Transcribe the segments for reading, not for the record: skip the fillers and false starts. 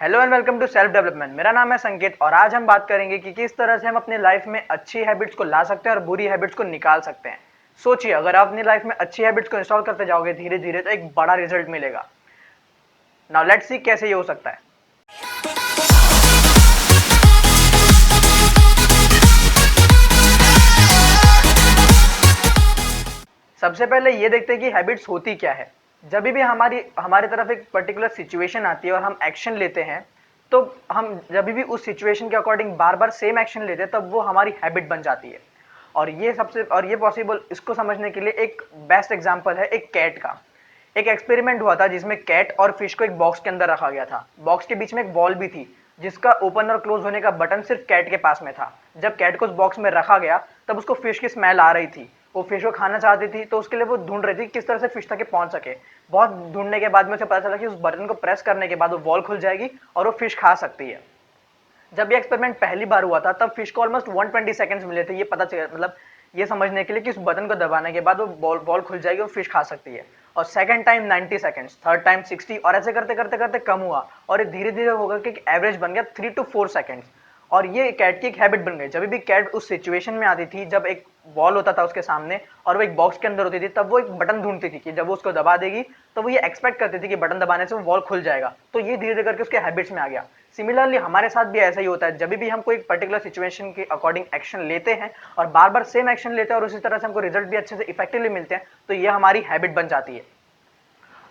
Hello and welcome to self development. मेरा नाम है संकेत और आज हम बात करेंगे कि किस तरह से हम अपनी लाइफ में अच्छी हैबिट्स को ला सकते हैं और बुरी हैबिट्स को निकाल सकते हैं। सोचिए, अगर आप अपनी लाइफ में अच्छी हैबिट्स को इंस्टॉल करते जाओगे धीरे धीरे तो एक बड़ा रिजल्ट मिलेगा। नाउ लेट्स सी कैसे ये हो सकता है। सबसे पहले ये देखते हैं कि हैबिट्स होती क्या है। जब भी हमारी हमारे तरफ एक पर्टिकुलर सिचुएशन आती है और हम एक्शन लेते हैं, तो हम जब भी उस सिचुएशन के अकॉर्डिंग बार बार सेम एक्शन लेते हैं तब वो हमारी हैबिट बन जाती है। और ये पॉसिबल, इसको समझने के लिए एक बेस्ट एग्जांपल है एक कैट का। एक एक्सपेरिमेंट हुआ था जिसमें कैट और फिश को एक बॉक्स के अंदर रखा गया था। बॉक्स के बीच में एक बॉल भी थी जिसका ओपन और क्लोज होने का बटन सिर्फ कैट के पास में था। जब कैट को उस बॉक्स में रखा गया तब उसको फिश की स्मेल आ रही थी। वो फिश को खाना चाहती थी, तो उसके लिए वो ढूंढ रही थी किस तरह से फिश तक पहुंच सके। बहुत ढूंढने के बाद में उसे पता चला कि उस बटन को प्रेस करने के बाद वो बॉल खुल जाएगी और वो फिश खा सकती है। जब ये एक्सपेरिमेंट पहली बार हुआ था तब फिश को ऑलमोस्ट 120 सेकंड्स मिले थे, ये पता चला, मतलब ये समझने के लिए कि उस बटन को दबाने के बाद वो बॉल खुल जाएगी और फिश खा सकती है। और second time 90 seconds, third time 60, और ऐसे करते करते करते कम हुआ और ये धीरे धीरे होगा कि एवरेज बन गया 3 to 4 सेकंड्स। और ये कैट की एक हैबिट बन गई। जब भी कैट उस सिचुएशन में आती थी, जब एक बॉल होता था उसके सामने और वो एक बॉक्स के अंदर होती थी, तब वो एक बटन ढूंढती थी कि जब वो उसको दबा देगी तो वो ये एक्सपेक्ट करती थी कि बटन दबाने से वो बॉल खुल जाएगा। तो ये धीरे धीरे करके उसके हैबिट्स में आ गया। सिमिलरली हमारे साथ भी ऐसा ही होता है। जब भी हम कोई पर्टिकुलर सिचुएशन के अकॉर्डिंग एक्शन लेते हैं और बार बार सेम एक्शन लेते हैं और उसी तरह से हमको रिजल्ट भी अच्छे से इफेक्टिवली मिलते हैं, तो ये हमारी हैबिट बन जाती है।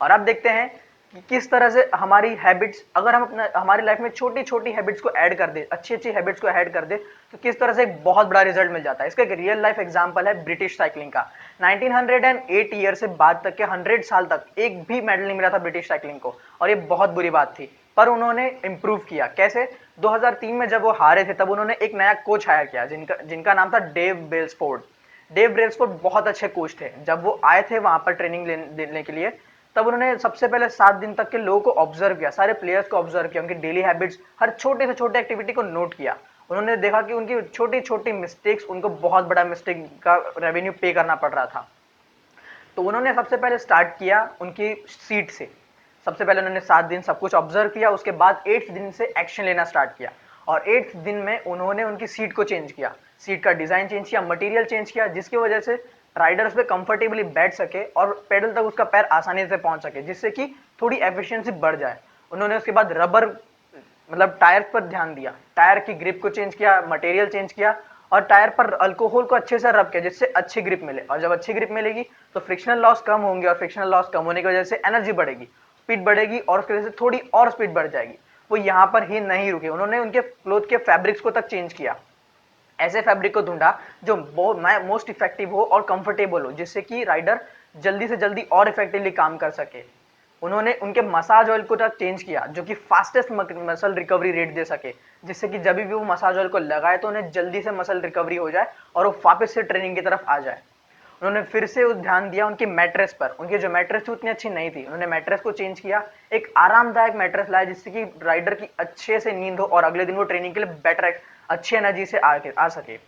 और अब देखते हैं कि किस तरह से हमारी हैबिट्स, अगर हम अपना हमारी लाइफ में छोटी छोटी हैबिट्स को ऐड कर दे, अच्छी अच्छी हैबिट्स को ऐड कर दे, तो किस तरह से एक बहुत बड़ा रिजल्ट मिल जाता है। इसका एक रियल लाइफ एग्जांपल है ब्रिटिश साइकिलिंग का। 1908 ईयर से बाद तक के 100 साल तक एक भी मेडल नहीं मिला था ब्रिटिश साइकिलिंग को, और ये बहुत बुरी बात थी। पर उन्होंने इंप्रूव किया कैसे? 2003 में जब वो हारे थे तब उन्होंने एक नया कोच हायर किया जिनका नाम था डेव बेल्सफोर्ड। डेव बेल्सफोर्ड बहुत अच्छे कोच थे। जब वो आए थे वहां पर ट्रेनिंग लेने के लिए, तब उन्होंने सबसे पहले 7 दिन तक के लोगों को ऑब्जर्व किया, सारे प्लेयर्स को ऑब्जर्व किया, उनकी डेली हैबिट्स, हर छोटे से छोटे एक्टिविटी को नोट किया। उन्होंने देखा कि उनकी छोटी छोटी मिस्टेक्स उनको बहुत बड़ा मिस्टेक का रेवेन्यू पे करना पड़ रहा था। तो उन्होंने सबसे पहले स्टार्ट किया उनकी सीट से। सबसे पहले उन्होंने 7 दिन सब कुछ ऑब्जर्व किया, उसके बाद 8th दिन से एक्शन लेना स्टार्ट किया। और 8th दिन में उन्होंने उनकी सीट को चेंज किया, सीट का डिजाइन चेंज किया, मटेरियल चेंज किया, जिसकी वजह से राइडर्स पे कंफर्टेबली बैठ सके और पेडल तक उसका पैर आसानी से पहुंच सके, जिससे कि थोड़ी एफिशिएंसी बढ़ जाए। उन्होंने उसके बाद रबर, मतलब टायर पर ध्यान दिया, टायर की ग्रिप को चेंज किया, मटेरियल चेंज किया, और टायर पर अल्कोहल को अच्छे से रब किया जिससे अच्छी ग्रिप मिले। और जब अच्छी ग्रिप मिलेगी तो फ्रिक्शनल लॉस कम होंगे, और फ्रिक्शनल लॉस कम होने की वजह से एनर्जी बढ़ेगी, स्पीड बढ़ेगी, और उसकी वजह से थोड़ी और स्पीड बढ़ जाएगी। वो यहाँ पर ही नहीं रुके, उन्होंने उनके क्लोथ के फैब्रिक्स को तक चेंज किया। ऐसे फैब्रिक को ढूंढा जो मोस्ट इफेक्टिव हो और कंफर्टेबल हो, जिससे कि राइडर जल्दी से जल्दी और इफेक्टिवली काम कर सके। उन्होंने उनके मसाज ऑयल को तक चेंज किया जो कि फास्टेस्ट मसल रिकवरी रेट दे सके, जिससे कि जब भी वो मसाज ऑयल को लगाए तो उन्हें जल्दी से मसल रिकवरी हो जाए और वो वापस से ट्रेनिंग की तरफ आ जाए। उन्होंने फिर से ध्यान दिया उनकी मैट्रेस पर। उनकी जो मैट्रेस थी उतनी अच्छी नहीं थी, उन्होंने मैट्रेस को चेंज किया, एक आरामदायक मैट्रेस लाया जिससे कि राइडर की अच्छे से नींद हो और अगले दिन वो ट्रेनिंग के लिए बेटर, अच्छी एनर्जी से आ सके।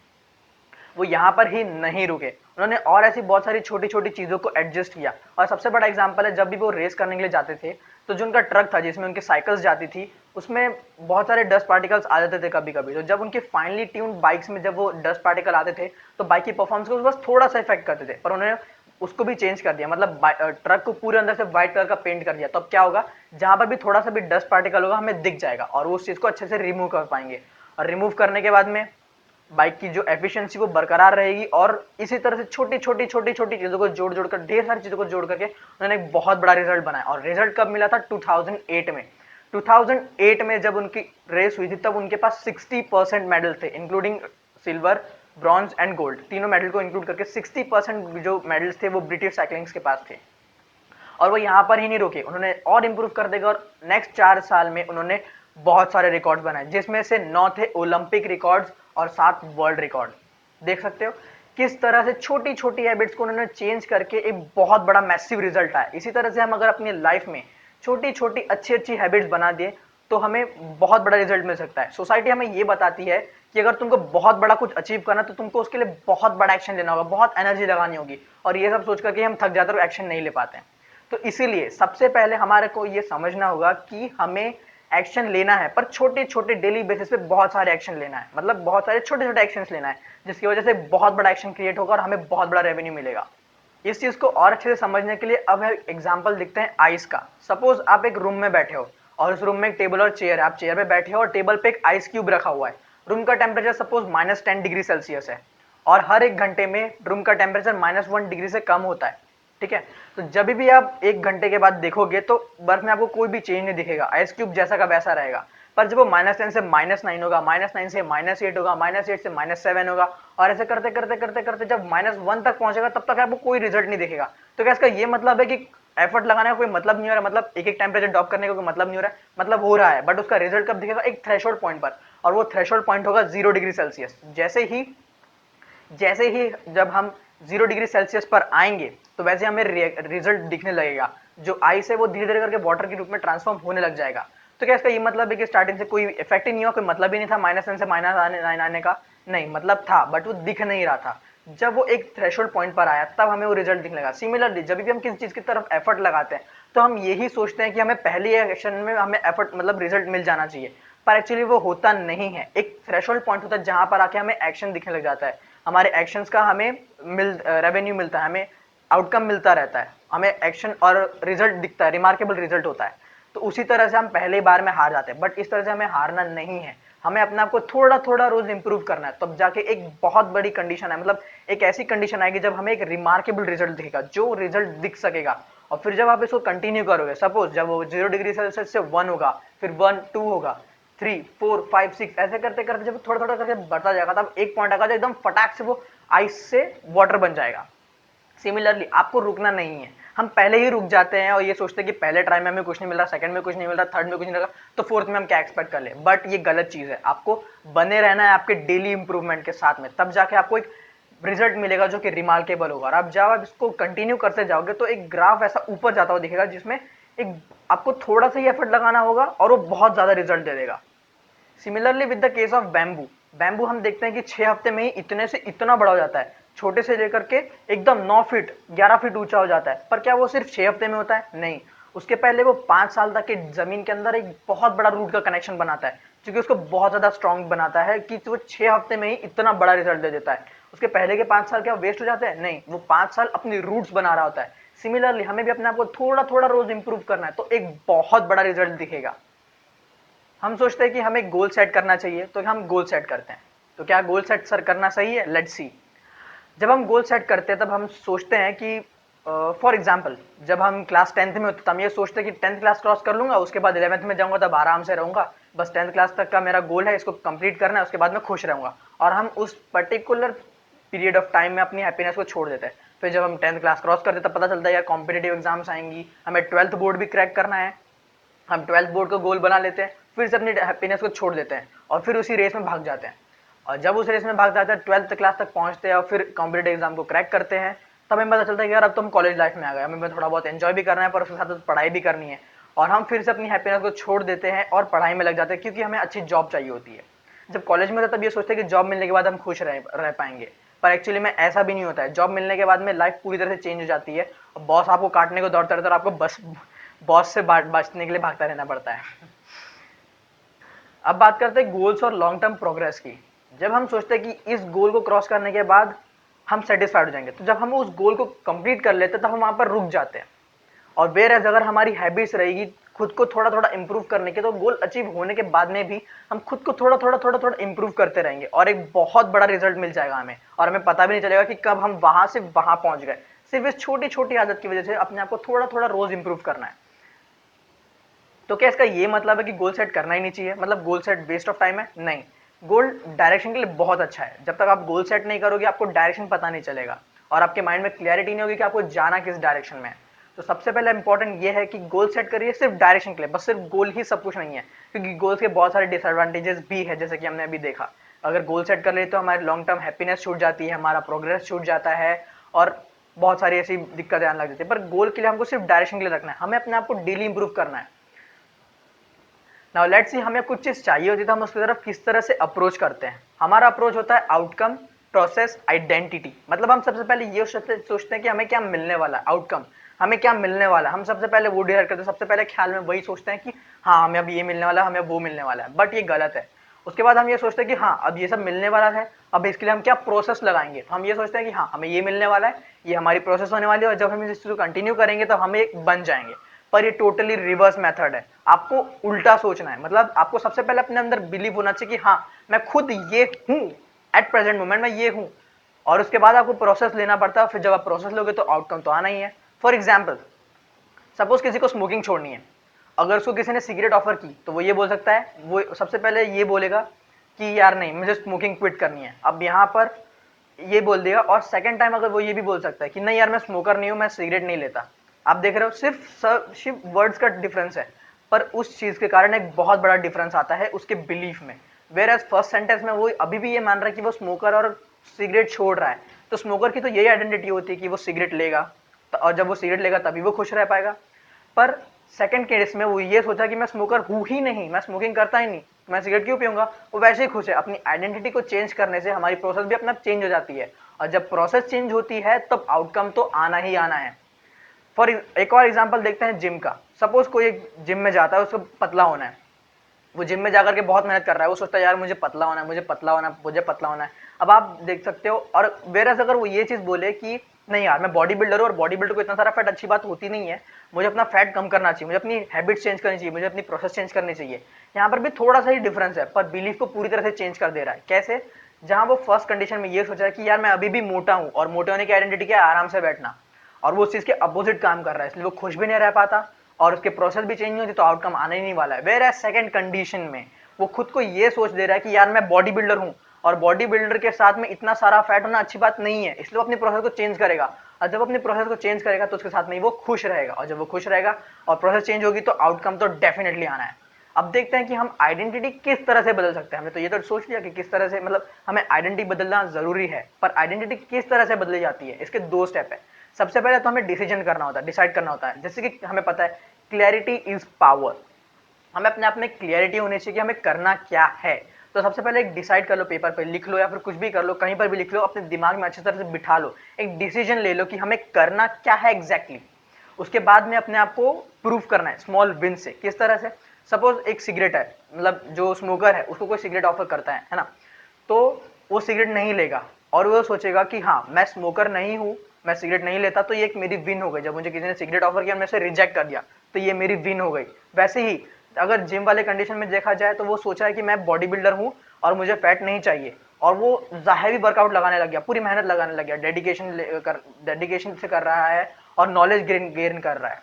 वो यहाँ पर ही नहीं रुके, उन्होंने और ऐसी बहुत सारी छोटी छोटी चीजों को एडजस्ट किया। और सबसे बड़ा एग्जांपल है, जब भी वो रेस करने के लिए जाते थे तो जो उनका ट्रक था जिसमें उनकी साइकिल्स जाती थी, उसमें बहुत सारे डस्ट पार्टिकल्स आ जाते थे कभी कभी। तो जब उनके फाइनली ट्यून्ड बाइक्स में जब वो डस्ट पार्टिकल आते थे तो बाइक की परफॉर्मेंस को बस थोड़ा सा इफेक्ट करते थे, पर उन्होंने उसको भी चेंज कर दिया, मतलब ट्रक को पूरे अंदर से व्हाइट कलर का पेंट कर दिया। तो अब क्या होगा, जहां पर भी थोड़ा सा भी डस्ट पार्टिकल होगा हमें दिख जाएगा और वो उस चीज को अच्छे से रिमूव कर पाएंगे। और रिमूव करने के बाद में बाइक की जो एफिशिएंसी वो बरकरार रहेगी। और इसी तरह से छोटी छोटी छोटी छोटी चीजों को जोड़ जोड़ कर, ढेर सारी चीजों को जोड़ करके उन्होंने एक बहुत बड़ा रिजल्ट बनाया। और रिजल्ट कब मिला था? 2008 में। 2008 में जब उनकी रेस हुई थी तब उनके पास 60% मेडल थे, including silver, bronze and gold, तीनों मेडल को इंक्लूड करके 60% जो मेडल्स थे वो ब्रिटिश साइकिलिंग्स के पास थे। और वो यहाँ पर ही नहीं रुके, उन्होंने और इंप्रूव कर देगा और नेक्स्ट 4 साल में उन्होंने बहुत सारे रिकॉर्ड्स बनाए, जिसमें से 9 थे ओलंपिक रिकॉर्ड्स और 7 वर्ल्ड रिकॉर्ड। देख सकते हो किस तरह से छोटी छोटी हैबिट्स को उन्होंने चेंज करके एक बहुत बड़ा मैसिव रिजल्ट आया। इसी तरह से हम अगर अपनी लाइफ में छोटी छोटी अच्छी अच्छी हैबिट्स बना दिए तो हमें बहुत बड़ा रिजल्ट मिल सकता है। सोसाइटी हमें ये बताती है कि अगर तुमको बहुत बड़ा कुछ अचीव करना तो तुमको उसके लिए बहुत बड़ा एक्शन लेना होगा, बहुत एनर्जी लगानी होगी, और ये सब सोच करके हम थक जाते हैं और एक्शन नहीं ले पाते हैं। तो इसीलिए सबसे पहले हमारे को ये समझना होगा कि हमें एक्शन लेना है, पर छोटे छोटे डेली बेसिस पे बहुत सारे एक्शन लेना है, मतलब बहुत सारे छोटे छोटे एक्शंस लेना है, जिसकी वजह से बहुत बड़ा एक्शन क्रिएट होगा और हमें बहुत बड़ा रेवेन्यू मिलेगा। इस चीज को और अच्छे से समझने के लिए अब हम एग्जांपल देखते हैं आइस का। सपोज आप एक रूम में बैठे हो और उस रूम में एक टेबल और चेयर है, आप चेयर पे बैठे हो और टेबल पे एक आइस क्यूब रखा हुआ है। रूम का टेम्परेचर सपोज -10 डिग्री सेल्सियस है और हर एक घंटे में रूम का टेम्परेचर -1 डिग्री से कम होता है। ठीक है, तो जब भी आप एक घंटे के बाद देखोगे तो बर्फ में आपको कोई भी चेंज नहीं दिखेगा, आइस क्यूब जैसा का वैसा रहेगा। पर जब वो -10 से -9 होगा, -9 से -8 होगा, -8 से -7 होगा, और ऐसे करते करते करते करते जब -1 तक पहुंचेगा, तब तक आपको कोई रिजल्ट नहीं दिखेगा। तो क्या इसका ये मतलब है कि एफर्ट लगाने का कोई मतलब नहीं हो रहा, मतलब एक एक टेम्परेचर ड्रॉप करने का कोई मतलब नहीं हो रहा है? मतलब हो रहा है, बट उसका रिजल्ट कब दिखेगा? एक थ्रेशोल्ड पॉइंट पर, और वो थ्रेशोल्ड पॉइंट होगा 0 डिग्री सेल्सियस। जैसे ही जब हम 0 डिग्री सेल्सियस पर आएंगे तो वैसे हमें रिजल्ट दिखने लगेगा। जो आइस है वो धीरे धीरे करके वाटर के रूप में ट्रांसफॉर्म होने लग जाएगा। तो क्या इसका ये मतलब है कि स्टार्टिंग से कोई इफेक्ट ही नहीं हुआ, कोई मतलब ही नहीं था -10 से -9 आने का? नहीं, मतलब था, बट वो दिख नहीं रहा था। जब वो एक थ्रेशोल्ड पॉइंट पर आया तब हमें वो रिजल्ट दिखने लगा। सिमिलरली जब भी हम किसी चीज की तरफ एफर्ट लगाते हैं तो हम यही सोचते हैं कि हमें पहले एक्शन में हमें एफर्ट मतलब रिजल्ट मिल जाना चाहिए, पर एक्चुअली वो होता नहीं है। एक थ्रेशोल्ड पॉइंट होता है जहां पर आके हमें एक्शन दिखने लग जाता है, हमारे एक्शंस का हमें रेवेन्यू मिलता है, हमें आउटकम मिलता रहता है, हमें एक्शन और रिजल्ट दिखता है, रिमार्केबल रिजल्ट होता है। तो उसी तरह से हम पहले बार में हार जाते हैं, बट इस तरह से हमें हारना नहीं है। हमें अपने आप को थोड़ा थोड़ा रोज इंप्रूव करना है, तब जाके एक बहुत बड़ी कंडीशन है, मतलब एक ऐसी कंडीशन आएगी जब हमें एक रिमार्केबल रिजल्ट दिखेगा, जो रिजल्ट दिख सकेगा। और फिर जब आप इसको कंटिन्यू करोगे, सपोज जब वो 0 डिग्री सेल्सियस से 1 होगा, फिर 1 2 होगा, 3 4 5 6, ऐसे करते करते जब थोड़ा थोड़ा करके बढ़ता जाएगा, तब एक पॉइंट आएगा जो एकदम फटाक से वो आइस से वाटर बन जाएगा। सिमिलरली आपको रुकना नहीं है। हम पहले ही रुक जाते हैं और ये सोचते हैं कि पहले ट्राई में हमें कुछ नहीं मिल रहा, सेकंड में कुछ नहीं मिल रहा, थर्ड में कुछ नहीं लगा, तो फोर्थ में हम क्या एक्सपेक्ट कर ले। बट ये गलत चीज है। आपको बने रहना है आपके डेली इंप्रूवमेंट के साथ में, तब जाके आपको एक रिजल्ट मिलेगा जो कि रिमार्केबल होगा। और आप जब आप इसको कंटिन्यू करते जाओगे तो एक ग्राफ ऐसा ऊपर जाता हुआ दिखेगा, जिसमें एक आपको थोड़ा सा ही एफर्ट लगाना होगा और वो बहुत ज्यादा रिजल्ट दे देगा। Similarly with the case of bamboo, bamboo हम देखते हैं कि 6 हफ्ते में ही इतने से इतना बड़ा हो जाता है, छोटे से लेकर के एकदम 9 फीट 11 फीट ऊंचा हो जाता है। पर क्या वो सिर्फ 6 हफ्ते में होता है? नहीं, उसके पहले वो 5 साल तक के जमीन के अंदर एक बहुत बड़ा रूट का कनेक्शन बनाता है, जो कि उसको बहुत ज्यादा स्ट्रॉन्ग बनाता है कि वो 6 हफ्ते में ही इतना बड़ा रिजल्ट दे देता है। उसके पहले के 5 साल क्या वेस्ट हो जाते हैं? नहीं, वो 5 साल अपनी रूट्स बना रहा होता है। सिमिलरली हमें भी अपने आप को थोड़ा थोड़ा रोज इंप्रूव करना है, तो एक बहुत बड़ा रिजल्ट दिखेगा। हम सोचते हैं कि हमें गोल सेट करना चाहिए, तो हम गोल सेट करते हैं। तो क्या गोल सेट सर करना सही है? Let's see. जब हम गोल सेट करते हैं तब हम सोचते हैं कि फॉर एग्जाम्पल जब हम क्लास 10th में होते, तब हम ये सोचते हैं कि 10th क्लास क्रॉस कर लूंगा, उसके बाद 11th में जाऊंगा, तब आराम से रहूंगा, बस 10th क्लास तक का मेरा गोल है, इसको कंप्लीट करना है, उसके बाद मैं खुश रहूंगा। और हम उस पर्टिकुलर पीरियड ऑफ टाइम में अपनी हैप्पीनेस को छोड़ देते हैं। फिर जब हम 10th क्लास क्रॉस करते हैं तब पता चलता है यार कॉम्पिटेटिव एग्जाम्स आएंगी, हमें 12th बोर्ड भी क्रैक करना है, हम 12th बोर्ड को गोल बना लेते हैं, फिर से अपनी हैप्पीनेस को छोड़ देते हैं और फिर उसी रेस में भाग जाते हैं। और जब उस रेस में भाग जाते हैं, 12th क्लास तक पहुंचते हैं और फिर कॉम्पिटेटिव एग्जाम को क्रैक करते हैं, तब हमें पता चलता है कि यार अब तो हम कॉलेज लाइफ में आ गए, हमें थोड़ा बहुत एंजॉय भी करना है, पर उसके साथ पढ़ाई भी करनी है। और हम फिर से अपनी हैप्पीनेस को छोड़ देते हैं और पढ़ाई में लग जाते हैं, क्योंकि हमें अच्छी जॉब चाहिए होती है। जब कॉलेज में होता तब ये सोचते हैं कि जॉब मिलने के बाद हम खुश रह पाएंगे, पर एक्चुअली में ऐसा भी नहीं होता है। जॉब मिलने के बाद में लाइफ पूरी तरह से चेंज हो जाती है और बॉस आपको काटने को दौड़ता रहता है और आपको बस बॉस से बचने के लिए भागता रहना पड़ता है। अब बात करते हैं गोल्स और लॉन्ग टर्म प्रोग्रेस की। जब हम सोचते हैं कि इस गोल को क्रॉस करने के बाद हम सेटिस्फाइड हो जाएंगे, तो जब हम उस गोल को कंप्लीट कर लेते हैं तब हम वहां पर रुक जाते हैं। और वेयर एज अगर हमारी हैबिट्स रहेगी खुद को थोड़ा थोड़ा इंप्रूव करने के, तो गोल अचीव होने के बाद में भी हम खुद को थोड़ा थोड़ा थोड़ा थोड़ा इंप्रूव करते रहेंगे और एक बहुत बड़ा रिजल्ट मिल जाएगा हमें, और हमें पता भी नहीं चलेगा कि कब हम वहां से वहां पहुंच गए। सिर्फ इस छोटी छोटी आदत की वजह से अपने आप को थोड़ा थोड़ा रोज इंप्रूव करना है। तो क्या इसका ये मतलब है कि गोल सेट करना ही नहीं चाहिए, मतलब goal set waste of time है? नहीं, गोल डायरेक्शन के लिए बहुत अच्छा है। जब तक आप गोल सेट नहीं करोगे आपको डायरेक्शन पता नहीं चलेगा और आपके माइंड में क्लैरिटी नहीं होगी कि आपको जाना किस डायरेक्शन में है। तो सबसे पहले इंपॉर्टेंट ये है कि गोल सेट करिए सिर्फ डायरेक्शन के लिए, बस सिर्फ गोल ही सब कुछ नहीं है, क्योंकि गोल्स के बहुत सारे डिसएडवांटेजेस भी है, जैसे कि हमने अभी देखा। अगर गोल सेट कर ले तो हमारी लॉन्ग टर्म हैप्पीनेस छूट जाती है, हमारा प्रोग्रेस छूट जाता है और बहुत सारी ऐसी दिक्कतें आने लग जाती है। पर गोल के लिए हमको सिर्फ डायरेक्शन के लिए रखना है, हमें अपने आप को डेली इंप्रूव करना है। नाउ लेट्स सी, हमें कुछ चीज चाहिए होती है तो हम उसकी तरफ किस तरह से अप्रोच करते हैं। हमारा अप्रोच होता है आउटकम, प्रोसेस, आइडेंटिटी। मतलब हम सबसे पहले ये सोचते हैं कि हमें क्या मिलने वाला है, आउटकम हमें क्या मिलने वाला है। हम सबसे पहले वो डिसाइड करते हैं, सबसे पहले ख्याल में वही सोचते हैं कि हाँ हमें अब ये मिलने वाला है, हमें वो मिलने वाला है, बट ये गलत है। उसके बाद हम ये सोचते हैं कि हाँ अब ये सब मिलने वाला है, अब इसके लिए हम क्या प्रोसेस लगाएंगे। तो हम ये सोचते हैं कि हाँ हमें ये मिलने वाला है, ये हमारी प्रोसेस होने वाली है, और जब हम इस चीज़ को कंटिन्यू करेंगे तो हम एक बन जाएंगे। पर ये टोटली रिवर्स मेथड है, आपको उल्टा सोचना है। मतलब आपको सबसे पहले अपने अंदर बिलीव होना चाहिए कि हाँ मैं खुद ये हूँ, एट प्रेजेंट मोमेंट मैं ये हूँ, और उसके बाद आपको प्रोसेस लेना पड़ता है। फिर जब आप प्रोसेस लोगे तो आउटकम तो आना ही है। फॉर एग्जाम्पल, सपोज किसी को स्मोकिंग छोड़नी है, अगर उसको किसी ने सिगरेट ऑफर की तो वो ये बोल सकता है, वो सबसे पहले ये बोलेगा कि यार नहीं मुझे स्मोकिंग क्विट करनी है, अब यहाँ पर ये बोल देगा। और सेकंड टाइम अगर वो ये भी बोल सकता है कि नहीं यार मैं स्मोकर नहीं हूँ, मैं सिगरेट नहीं लेता। आप देख रहे हो सिर्फ वर्ड्स का डिफरेंस है, पर उस चीज के कारण एक बहुत बड़ा डिफरेंस आता है उसके बिलीफ में। वेयर एज फर्स्ट सेंटेंस में वो अभी भी ये मान रहा है कि वो स्मोकर और सिगरेट छोड़ रहा है, तो स्मोकर की तो यही आइडेंटिटी होती है कि वो सिगरेट लेगा, तो और जब वो सिगरेट लेगा तभी वो खुश रह पाएगा। पर सेकंड केस में वो ये सोचा कि मैं स्मोकर हूं ही नहीं, मैं स्मोकिंग करता ही नहीं, मैं सिगरेट क्यों पीऊंगा, वो वैसे ही खुश है। अपनी आइडेंटिटी को चेंज करने से हमारी प्रोसेस भी अपना चेंज हो जाती है, और जब प्रोसेस चेंज होती है तब आउटकम तो आना ही आना है। फॉर एक और एग्जांपल देखते हैं जिम का। सपोज कोई एक जिम में जाता है, उसको पतला होना है, वो जिम में जाकर के बहुत मेहनत कर रहा है, वो सोचता है यार मुझे पतला होना है, मुझे पतला होना है, मुझे पतला होना है। अब आप देख सकते हो, और वेरस अगर वो ये चीज बोले कि नहीं यार मैं बॉडी बिल्डर हूँ, और बॉडी बिल्डर को इतना सारा फैट अच्छी बात होती नहीं है, मुझे अपना फैट कम करना चाहिए, मुझे अपनी हैबिट्स चेंज करनी चाहिए, मुझे अपनी प्रोसेस चेंज करनी चाहिए। यहाँ पर भी थोड़ा सा ही डिफरेंस है, पर बिलीफ को पूरी तरह से चेंज कर दे रहा है। कैसे? जहां वो फर्स्ट कंडीशन में ये सोचा है कि यार मैं अभी भी मोटा हूँ, और मोटे होने की आइडेंटिटी क्या है, आराम से बैठना, और वो उस चीज के अपोजिट काम कर रहा है, इसलिए वो खुश भी नहीं रह पाता, और उसके प्रोसेस भी चेंज नहीं होती, तो आउटकम आने ही नहीं वाला है। वेयर एज सेकंड कंडीशन में वो खुद को ये सोच दे रहा है कि यार मैं बॉडी बिल्डर हूँ, और बॉडी बिल्डर के साथ में इतना सारा फैट होना अच्छी बात नहीं है, इसलिए वो अपनी प्रोसेस को चेंज करेगा, और जब अपने प्रोसेस को चेंज करेगा तो उसके साथ में वो खुश रहेगा, और जब वो खुश रहेगा और प्रोसेस चेंज होगी तो आउटकम तो डेफिनेटली आना है। अब देखते हैं कि हम आइडेंटिटी किस तरह से बदल सकते हैं। हमने तो ये तो सोच लिया कि किस तरह से, मतलब हमें आइडेंटिटी बदलना जरूरी है, पर आइडेंटिटी किस तरह से बदली जाती है, इसके दो स्टेप है। सबसे पहले तो हमें डिसीजन करना होता है, डिसाइड करना होता है। जैसे कि हमें पता है क्लैरिटी इज पावर, हमें अपने आप में क्लियरिटी होनी चाहिए कि हमें करना क्या है। तो सबसे पहले एक डिसाइड कर लो, पेपर पे लिख लो या फिर कुछ भी कर लो, कहीं पर भी लिख लो, अपने दिमाग में अच्छी तरह से बिठा लो, एक डिसीजन ले लो कि हमें करना क्या है एग्जैक्टली। उसके बाद में अपने आप को प्रूफ करना है स्मॉल विन से। किस तरह से? सपोज एक सिगरेट है, मतलब जो स्मोकर है उसको कोई सिगरेट ऑफर करता है ना, तो वो सिगरेट नहीं लेगा, और वो सोचेगा कि हाँ मैं स्मोकर नहीं हूँ, मैं सिगरेट नहीं लेता, तो ये एक मेरी विन हो गई। जब मुझे किसी ने सिगरेट ऑफर किया, मैं से रिजेक्ट कर दिया, तो ये मेरी विन हो गई। वैसे ही अगर जिम वाले कंडीशन में देखा जाए तो वो सोचा है कि मैं बॉडी बिल्डर हूँ और मुझे फैट नहीं चाहिए, और वो हैवी वर्कआउट लगाने लग गया, पूरी मेहनत लगाने लग गया, डेडिकेशन से कर रहा है, और नॉलेज गेन कर रहा है,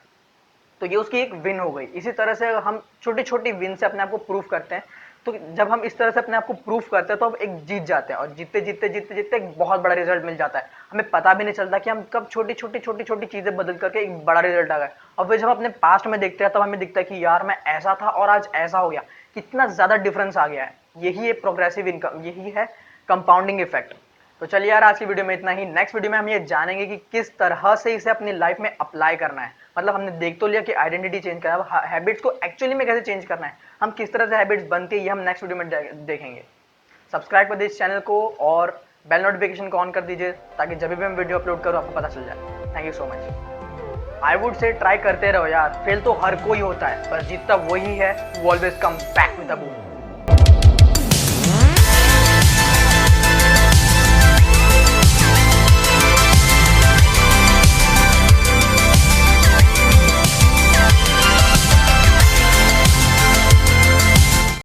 तो ये उसकी एक विन हो गई। इसी तरह से हम छोटी छोटी विन से अपने आप को प्रूफ करते हैं। तो जब हम इस तरह से अपने आप को प्रूफ करते हैं तो हम एक जीत जाते हैं, और जीतते जीतते जीतते जीतते एक बहुत बड़ा रिजल्ट मिल जाता है। हमें पता भी नहीं चलता कि हम कब छोटी छोटी छोटी छोटी चीजें बदल करके एक बड़ा रिजल्ट आ गया। और फिर जब अपने पास्ट में देखते हैं तब हमें दिखता है कि यार मैं ऐसा था और आज ऐसा हो गया, कितना ज्यादा डिफरेंस आ गया है। यही है प्रोग्रेसिव इनकम, यही है कंपाउंडिंग इफेक्ट। तो चलिए यार, आज की वीडियो में इतना ही। नेक्स्ट वीडियो में हम ये जानेंगे कि किस तरह से इसे अपनी लाइफ में अप्लाई करना है। मतलब हमने देख तो लिया कि आइडेंटिटी चेंज करना है, हैबिट्स को एक्चुअली में कैसे चेंज करना है, हम किस तरह से हैबिट्स बनती है, ये हम नेक्स्ट वीडियो में देखेंगे। सब्सक्राइब कर दीजिए इस चैनल को, और बेल नोटिफिकेशन को ऑन कर दीजिए, ताकि जब भी मैं वीडियो अपलोड करूँ आपको पता चल जाए। Thank you so much. I would say try करते रहो यार, फेल तो हर कोई होता है, पर जीतता वही है, वो always come back with the boom.